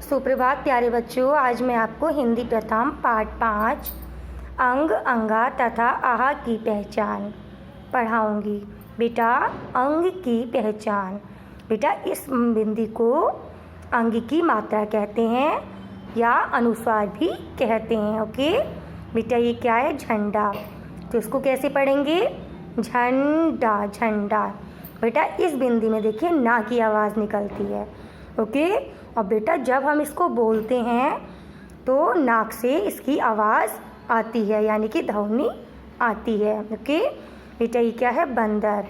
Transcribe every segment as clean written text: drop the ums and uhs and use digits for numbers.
सुप्रभात प्यारे बच्चों। आज मैं आपको हिंदी प्रथम पाठ 5 अंग अंगा तथा आहा की पहचान पढ़ाऊंगी। बेटा, अंग की पहचान। बेटा, इस बिंदी को अंग की मात्रा कहते हैं या अनुस्वार भी कहते हैं। ओके बेटा, ये क्या है? झंडा। तो इसको कैसे पढ़ेंगे? झंडा, झंडा। बेटा, इस बिंदी में देखिए ना की आवाज़ निकलती है। ओके, और बेटा जब हम इसको बोलते हैं तो नाक से इसकी आवाज़ आती है, यानी कि ध्वनि आती है। ओके बेटा, ये क्या है? बंदर,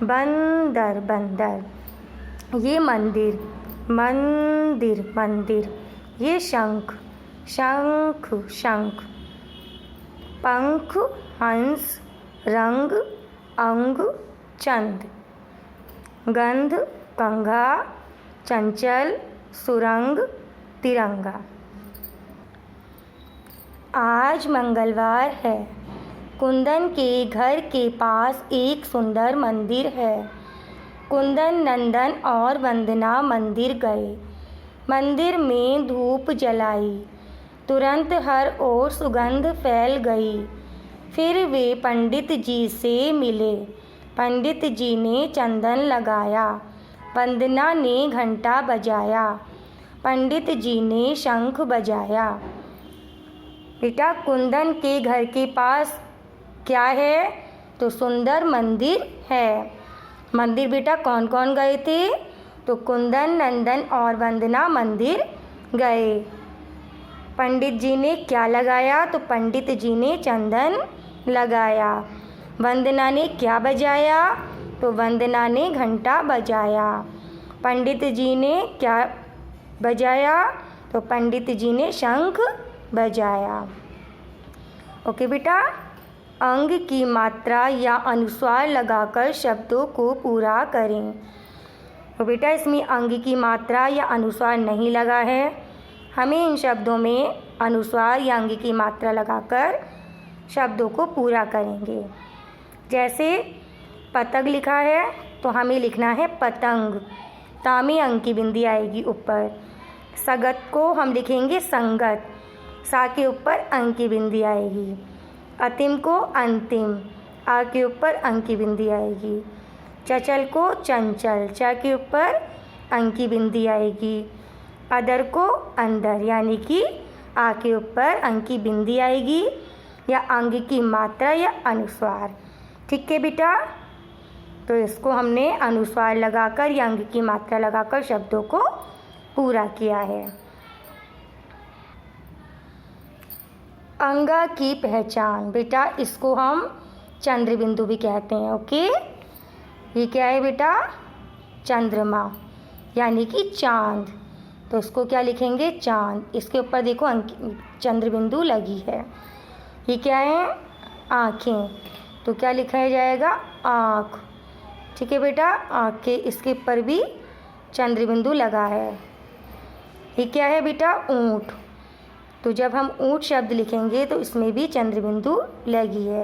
बंदर, बंदर। ये मंदिर, मंदिर, मंदिर। ये शंख, शंख, शंख। पंख, हंस, रंग, अंग, चंद। गंध, कंघा, चंचल, सुरंग, तिरंगा। आज मंगलवार है। कुंदन के घर के पास एक सुंदर मंदिर है। कुंदन, नंदन और वंदना मंदिर गए। मंदिर में धूप जलाई। तुरंत हर ओर सुगंध फैल गई। फिर वे पंडित जी से मिले। पंडित जी ने चंदन लगाया। वंदना ने घंटा बजाया। पंडित जी ने शंख बजाया। बेटा, कुंदन के घर के पास क्या है? तो सुंदर मंदिर है। मंदिर बेटा कौन कौन गए थे? तो कुंदन, नंदन और वंदना मंदिर गए। पंडित जी ने क्या लगाया? तो पंडित जी ने चंदन लगाया। वंदना ने क्या बजाया? तो वंदना ने घंटा बजाया। पंडित जी ने क्या बजाया? तो पंडित जी ने शंख बजाया। ओके बेटा, अंग की मात्रा या अनुस्वार लगाकर शब्दों को पूरा करें। तो बेटा, इसमें अंग की मात्रा या अनुस्वार नहीं लगा है। हमें इन शब्दों में अनुस्वार या अंग की मात्रा लगाकर शब्दों को पूरा करेंगे। जैसे पतंग लिखा है तो हमें लिखना है पतंग। ता में अंग की बिंदी आएगी ऊपर। सगत को हम लिखेंगे संगत। सा के ऊपर अंग की बिंदी आएगी। अतिम को अंतिम। आ के ऊपर अंग की बिंदी आएगी। चचल को चंचल। च के ऊपर अंग की बिंदी आएगी। अदर को अंदर, यानी कि आ के ऊपर अंग की बिंदी आएगी या अंग की मात्रा या अनुस्वार। ठीक है बेटा, तो इसको हमने अनुस्वार लगाकर या अंग की मात्रा लगाकर शब्दों को पूरा किया है। अंगा की पहचान। बेटा, इसको हम चंद्र बिंदु भी कहते हैं। ओके, ये क्या है बेटा? चंद्रमा, यानी कि चांद। तो इसको क्या लिखेंगे? चांद। इसके ऊपर देखो चंद्र बिंदु लगी है। ये क्या है? आँखें। तो क्या लिखा जाएगा? आँख। ठीक है बेटा, आँख के इसके ऊपर भी चंद्र बिंदु लगा है। ये क्या है बेटा? ऊँट। तो जब हम ऊँट शब्द लिखेंगे तो इसमें भी चंद्र बिंदु लगी है।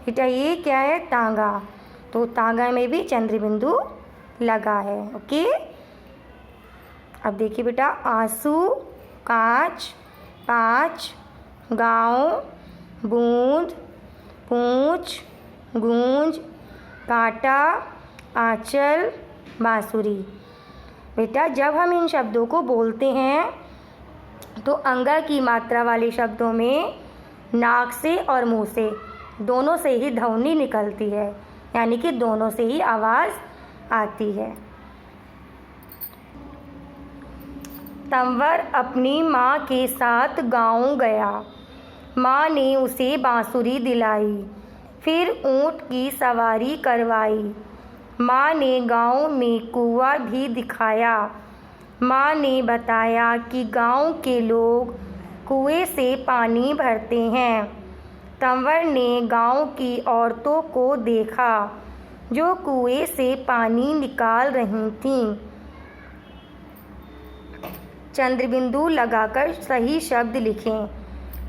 बेटा, ये क्या है? तांगा। तो तांगा में भी चंद्र बिंदु लगा है। ओके, अब देखिए बेटा, आंसू, कांच, पाँच, गाँव, बूंद, पूँछ, गूंज, कांटा, आंचल, बांसुरी। बेटा, जब हम इन शब्दों को बोलते हैं तो अंगा की मात्रा वाले शब्दों में नाक से और मुंह से दोनों से ही ध्वनि निकलती है, यानी कि दोनों से ही आवाज़ आती है। तंवर अपनी माँ के साथ गाँव गया। माँ ने उसे बांसुरी दिलाई, फिर ऊँट की सवारी करवाई। माँ ने गाँव में कुआं भी दिखाया। माँ ने बताया कि गाँव के लोग कुएं से पानी भरते हैं। तंवर ने गाँव की औरतों को देखा जो कुएं से पानी निकाल रही थीं। चंद्रबिंदु लगाकर सही शब्द लिखें।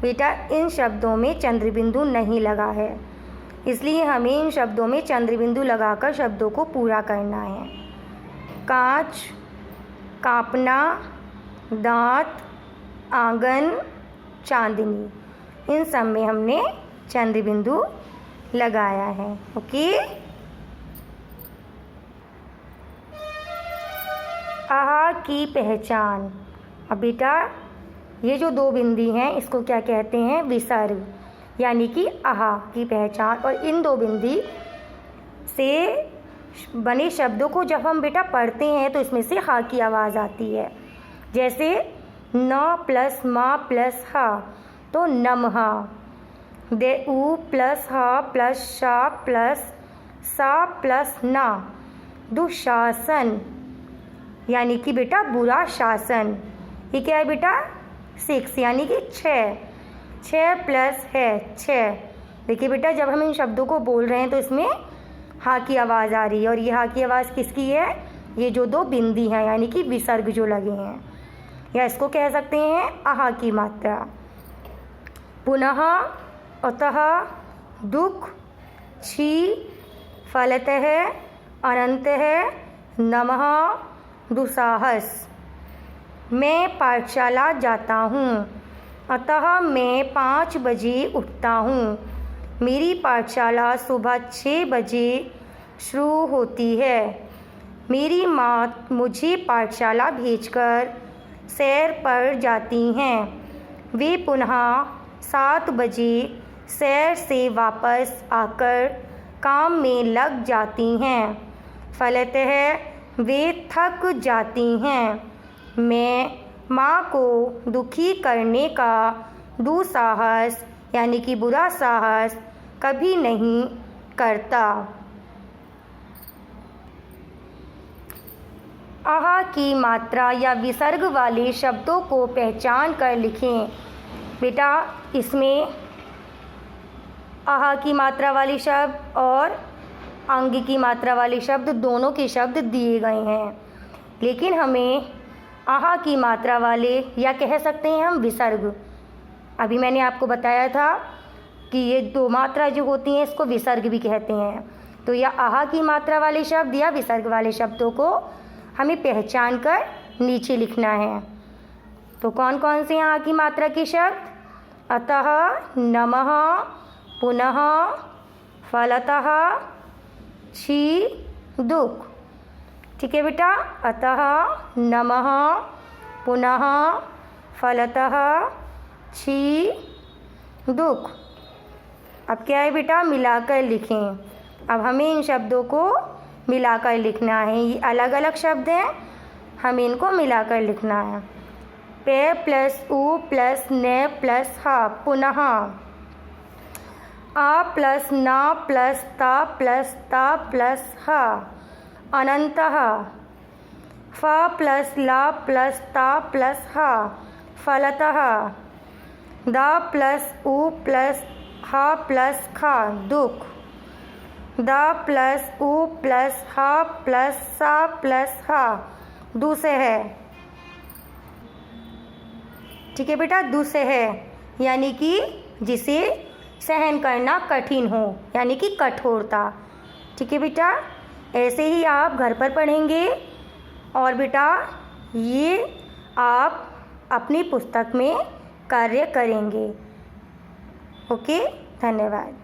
बेटा, इन शब्दों में चंद्रबिंदु नहीं लगा है, इसलिए हमें इन शब्दों में चंद्रबिंदु लगाकर शब्दों को पूरा करना है। कांच, कांपना, दांत, आंगन, चांदनी, इन सब में हमने चंद्र बिंदु लगाया है। ओके। आहा की पहचान। अब बेटा ये जो दो बिंदी हैं इसको क्या कहते हैं? विसर्ग, यानी कि आहा की पहचान। और इन दो बिंदी से बने शब्दों को जब हम बेटा पढ़ते हैं तो इसमें से हा की आवाज़ आती है। जैसे न प्लस मा प्लस हा तो नमहा, दे ऊ प्लस हा प्लस शा प्लस सा प्लस ना, दुशासन, यानी कि बेटा बुरा शासन। ये क्या है बेटा? 6, यानी कि 6। 6 प्लस है 6। देखिए बेटा जब हम इन शब्दों को बोल रहे हैं तो इसमें हा की आवाज़ आ रही है। और ये हा की आवाज़ किसकी है? ये जो दो बिंदी हैं, यानी कि विसर्ग जो लगे हैं, या इसको कह सकते हैं आहा की मात्रा। पुनः, अतः, दुख, छी, फलतः, अनंतः, नमः, दुस्साहस। मैं पाठशाला जाता हूँ, अतः मैं 5 बजे उठता हूँ। मेरी पाठशाला सुबह 6 बजे शुरू होती है। मेरी माँ मुझे पाठशाला भेजकर सैर पर जाती हैं। वे पुनः 7 बजे सैर से वापस आकर काम में लग जाती हैं। फलतः वे थक जाती हैं। मैं माँ को दुखी करने का दुस्साहस, यानी कि बुरा साहस कभी नहीं करता। आहा की मात्रा या विसर्ग वाले शब्दों को पहचान कर लिखें। बेटा इसमें आहा की मात्रा वाले शब्द और अंग की मात्रा वाले शब्द दोनों के शब्द दिए गए हैं, लेकिन हमें आहा की मात्रा वाले या कह सकते हैं हम विसर्ग, अभी मैंने आपको बताया था कि ये दो मात्रा जो होती हैं इसको विसर्ग भी कहते हैं। तो या आहा की मात्रा वाले शब्द या विसर्ग वाले शब्दों को हमें पहचान कर नीचे लिखना है। तो कौन कौन से आहा की मात्रा के शब्द? अतः, नमः, पुनः, फलतः, छी, दुख। ठीक है बेटा, अतः, नमः, पुनः, फलतः, छी, दुख। अब क्या है बेटा? मिलाकर लिखें। अब हमें इन शब्दों को मिलाकर लिखना है। ये अलग अलग शब्द हैं, हमें इनको मिलाकर लिखना है। पे प्लस ऊ प्लस ने प्लस हा, पुनः। आ प्लस ना प्लस ता प्लस हा, अनंतः। फ प्लस ला प्लस ता प्लस हा, फलतः। दा प्लस ऊ प्लस हा प्लस खा, दुख। दा प्लस ऊ प्लस हा प्लस सा प्लस हा, दुसह। ठीक है बेटा, दुसह यानी कि जिसे सहन करना कठिन हो, यानी कि कठोरता। ठीक है बेटा, ऐसे ही आप घर पर पढ़ेंगे और बेटा ये आप अपनी पुस्तक में कार्य करेंगे। ओके, धन्यवाद।